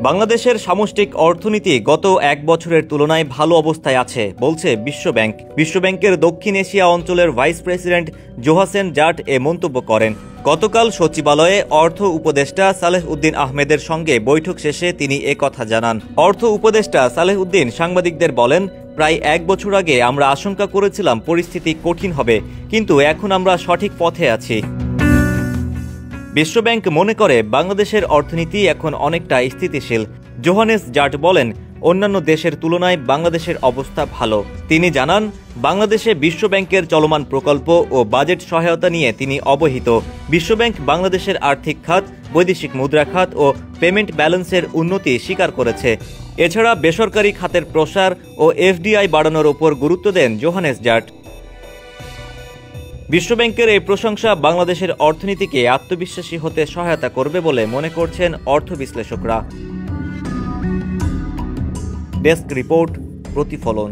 বাংলাদেশের সামষ্টিক অর্থনীতি গত এক বছরের তুলনায় ভালো অবস্থায় আছে বলছে বিশ্বব্যাংক। বিশ্বব্যাংকের দক্ষিণ এশিয়া অঞ্চলের ভাইস প্রেসিডেন্ট জোহাসেন জাট এ মন্তব্য করেন। গতকাল সচিবালয়ে অর্থ উপদেষ্টা সালেহ উদ্দিন আহমেদের সঙ্গে বৈঠক শেষে তিনি কথা জানান। অর্থ উপদেষ্টা সালেহ উদ্দিন সাংবাদিকদের বলেন, প্রায় এক বছর আগে আমরা আশঙ্কা করেছিলাম পরিস্থিতি কঠিন হবে, কিন্তু এখন আমরা সঠিক পথে আছি। বিশ্বব্যাংক মনে করে বাংলাদেশের অর্থনীতি এখন অনেকটা স্থিতিশীল। জোহানেস জাট বলেন, অন্যান্য দেশের তুলনায় বাংলাদেশের অবস্থা ভালো। তিনি জানান, বাংলাদেশে বিশ্বব্যাংকের চলমান প্রকল্প ও বাজেট সহায়তা নিয়ে তিনি অবহিত। বিশ্বব্যাংক বাংলাদেশের আর্থিক খাত, বৈদেশিক মুদ্রা খাত ও পেমেন্ট ব্যালেন্সের উন্নতি স্বীকার করেছে। এছাড়া বেসরকারি খাতের প্রসার ও এফডিআই বাড়ানোর ওপর গুরুত্ব দেন জোহানেস জাট। বিশ্বব্যাংকের এই প্রশংসা বাংলাদেশের অর্থনীতিকে আত্মবিশ্বাসী হতে সহায়তা করবে বলে মনে করছেন অর্থ বিশ্লেষকরা। ডেস্ক রিপোর্ট, প্রতিফলন।